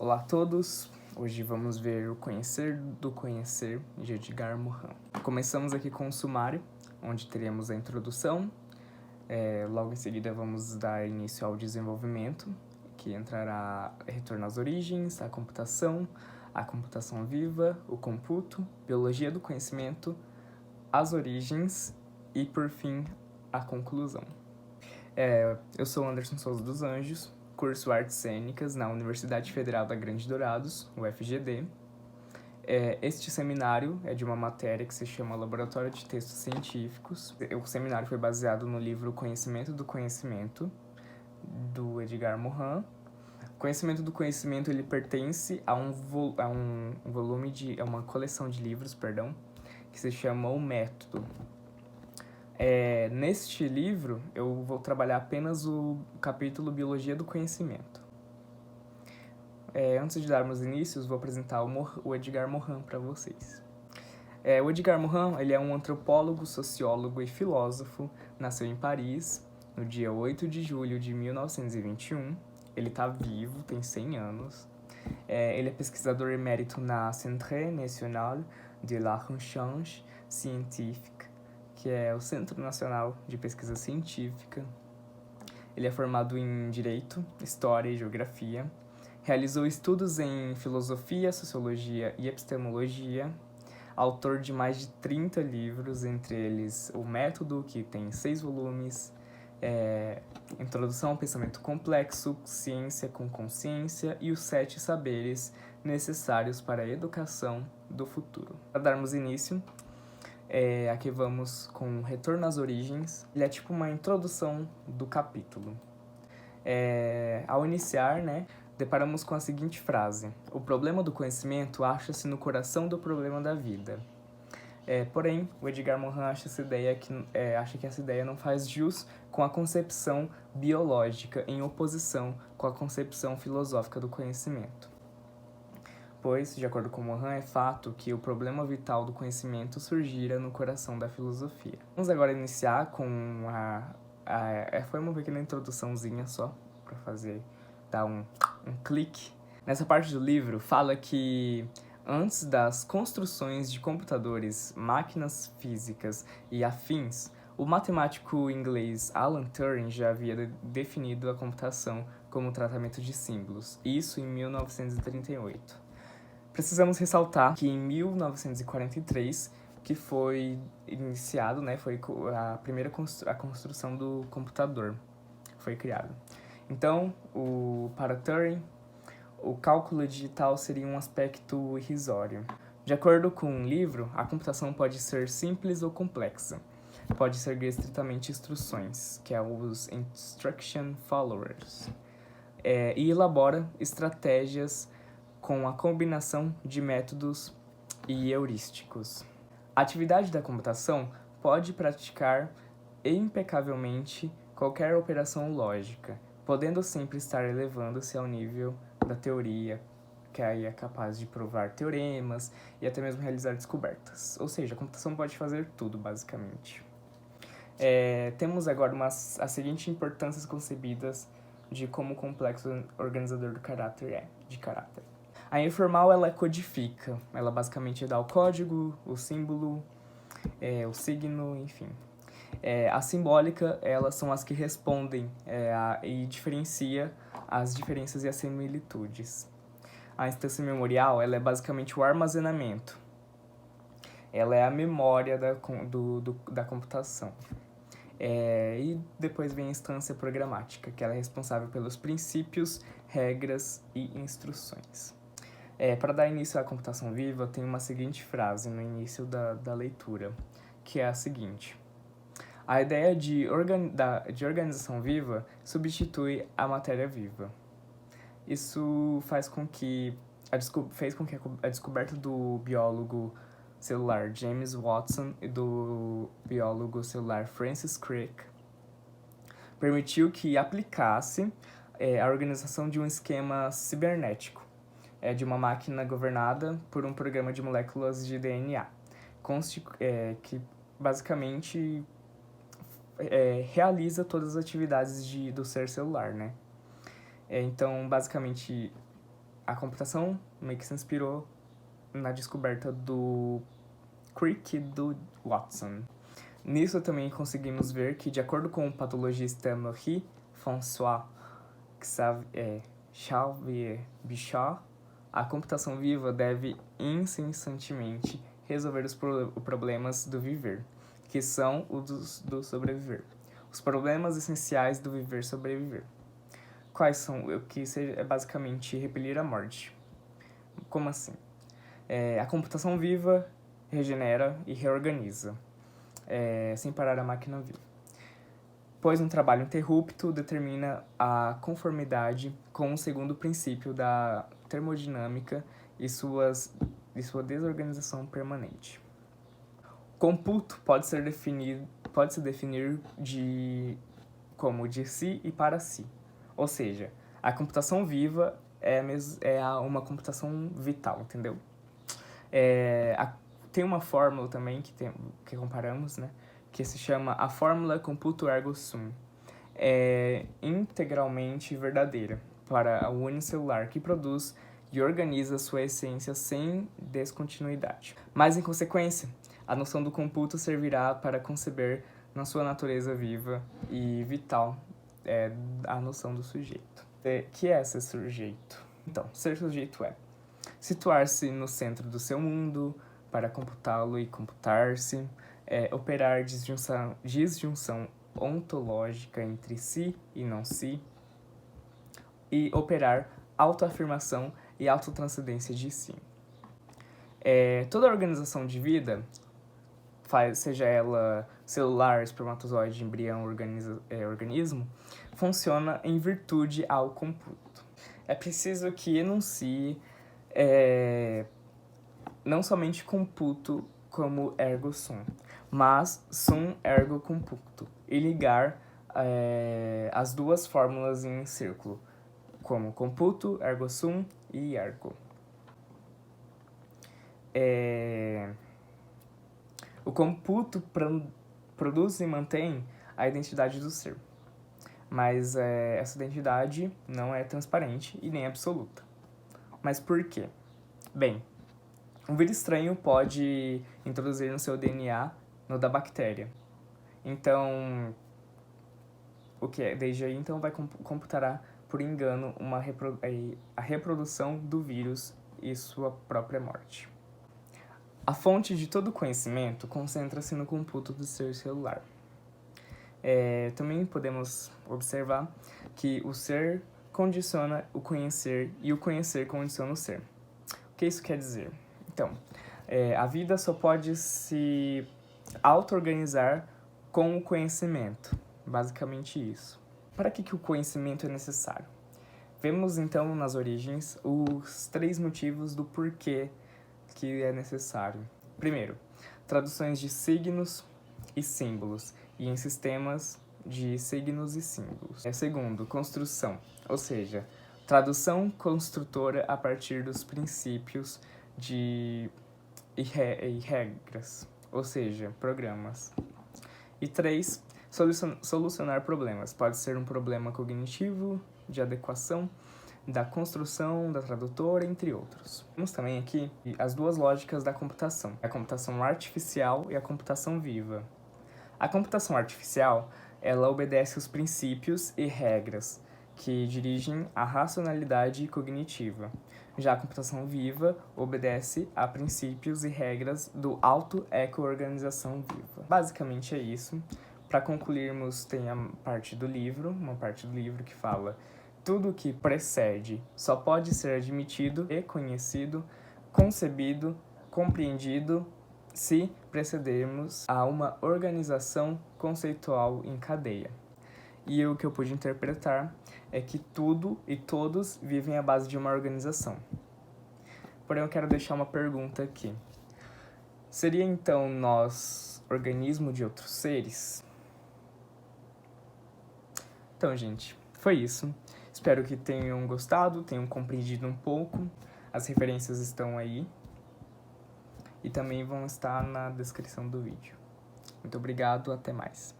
Olá a todos, hoje vamos ver o Conhecer do Conhecer de Edgar Morin. Começamos aqui com o sumário, onde teremos a introdução, logo em seguida vamos dar início ao desenvolvimento, que entrará retorno às origens, a computação viva, o computo, biologia do conhecimento, as origens e, por fim, a conclusão. Eu sou Anderson Souza dos Anjos, curso Artes Cênicas na Universidade Federal da Grande Dourados, UFGD. Este seminário é de uma matéria que se chama Laboratório de Textos Científicos. O seminário foi baseado no livro Conhecimento do Conhecimento, do Edgar Morin. Conhecimento do Conhecimento ele pertence a uma coleção de livros, que se chama O Método. Neste livro, eu vou trabalhar apenas o capítulo Biologia do Conhecimento. Antes de darmos início, vou apresentar o Edgar Morin para vocês. O Edgar Morin ele é um antropólogo, sociólogo e filósofo. Nasceu em Paris, no dia 8 de julho de 1921. Ele está vivo, tem 100 anos. Ele é pesquisador emérito na Centre National de la Recherche Scientifique, que é o Centro Nacional de Pesquisa Científica. Ele é formado em Direito, História e Geografia. Realizou estudos em Filosofia, Sociologia e Epistemologia. Autor de mais de 30 livros, entre eles O Método, que tem 6 volumes, Introdução ao Pensamento Complexo, Ciência com Consciência e os 7 Saberes Necessários para a Educação do Futuro. Para darmos início, aqui vamos com Retorno às Origens. Ele é tipo uma introdução do capítulo. Ao iniciar, deparamos com a seguinte frase: o problema do conhecimento acha-se no coração do problema da vida. Porém, o Edgar Morin acha que essa ideia não faz jus com a concepção biológica em oposição com a concepção filosófica do conhecimento. Pois, de acordo com Morin, é fato que o problema vital do conhecimento surgira no coração da filosofia. Vamos agora iniciar com foi uma pequena introduçãozinha só, para dar um clique. Nessa parte do livro, fala que antes das construções de computadores, máquinas físicas e afins, o matemático inglês Alan Turing já havia definido a computação como tratamento de símbolos, isso em 1938. Precisamos ressaltar que em 1943, que foi iniciado, foi a construção do computador, foi criado. Então, para Turing, o cálculo digital seria um aspecto irrisório. De acordo com o livro, a computação pode ser simples ou complexa. Pode seguir estritamente instruções, que é os Instruction Followers, e elabora estratégias com a combinação de métodos e heurísticos. A atividade da computação pode praticar impecavelmente qualquer operação lógica, podendo sempre estar elevando-se ao nível da teoria, que aí é capaz de provar teoremas e até mesmo realizar descobertas. Ou seja, a computação pode fazer tudo, basicamente. Temos agora as seguintes importâncias concebidas de como o complexo organizador de caráter. A informal, ela codifica, ela basicamente dá o código, o símbolo, o signo, enfim. A simbólica, elas são as que respondem e diferencia as diferenças e as similitudes. A instância memorial, ela é basicamente o armazenamento. Ela é a memória da computação. E depois vem a instância programática, que ela é responsável pelos princípios, regras e instruções. Para dar início à computação viva, tem uma seguinte frase no início da leitura, que é a seguinte: a ideia de organização viva substitui a matéria viva. Isso fez com que a descoberta do biólogo celular James Watson e do biólogo celular Francis Crick permitiu que aplicasse a organização de um esquema cibernético, de uma máquina governada por um programa de moléculas de DNA, que basicamente realiza todas as atividades do ser celular, Então, basicamente, a computação meio que se inspirou na descoberta do Crick e do Watson. Nisso também conseguimos ver que, de acordo com o patologista Marie-François Xavier Bichat, a computação viva deve incessantemente resolver os problemas do viver, que são os do sobreviver. Os problemas essenciais do viver e sobreviver. Quais são? O que é basicamente repelir a morte. Como assim? A computação viva regenera e reorganiza, sem parar a máquina viva. Pois um trabalho interrupto determina a conformidade com o segundo princípio da termodinâmica e sua desorganização permanente. Computo pode se definir como de si e para si. Ou seja, a computação viva uma computação vital, entendeu? Tem uma fórmula também que comparamos, né? Que se chama a fórmula computo ergo sum. É integralmente verdadeira para o unicelular que produz e organiza sua essência sem descontinuidade. Mas, em consequência, a noção do computo servirá para conceber na sua natureza viva e vital a noção do sujeito. Que é ser sujeito? Então, ser sujeito é situar-se no centro do seu mundo para computá-lo e computar-se, operar disjunção ontológica entre si e não si, e operar autoafirmação e autotranscendência de si. Toda organização de vida, seja ela celular, espermatozoide, embrião, organismo, funciona em virtude ao computo. É preciso que enuncie não somente computo como ergo sum, mas sum ergo computo, e ligar as duas fórmulas em círculo, como computo, ergo sum e ergo. O computo produz e mantém a identidade do ser, mas essa identidade não é transparente e nem absoluta. Mas por quê? Bem, um vírus estranho pode introduzir no seu DNA no da bactéria. Então, desde aí então vai computará por engano a reprodução do vírus e sua própria morte. A fonte de todo conhecimento concentra-se no computo do ser celular. Também podemos observar que o ser condiciona o conhecer e o conhecer condiciona o ser. O que isso quer dizer? Então, a vida só pode se auto-organizar com o conhecimento. Basicamente isso. Para que o conhecimento é necessário? Vemos então nas origens os 3 motivos do porquê que é necessário. Primeiro, traduções de signos e símbolos e em sistemas de signos e símbolos. Segundo, construção, ou seja, tradução construtora a partir dos princípios e regras, ou seja, programas. E 3, solucionar problemas. Pode ser um problema cognitivo, de adequação, da construção, da tradutora, entre outros. Temos também aqui as 2 lógicas da computação, a computação artificial e a computação viva. A computação artificial, ela obedece os princípios e regras que dirigem a racionalidade cognitiva. Já a computação viva obedece a princípios e regras do auto-eco-organização viva. Basicamente é isso. Para concluirmos, tem uma parte do livro que fala: tudo que precede só pode ser admitido e conhecido, concebido, compreendido, se precedermos a uma organização conceitual em cadeia. E o que eu pude interpretar é que tudo e todos vivem à base de uma organização. Porém, eu quero deixar uma pergunta aqui. Seria então nós organismo de outros seres? Então, gente, foi isso. Espero que tenham gostado, tenham compreendido um pouco. As referências estão aí. E também vão estar na descrição do vídeo. Muito obrigado, até mais.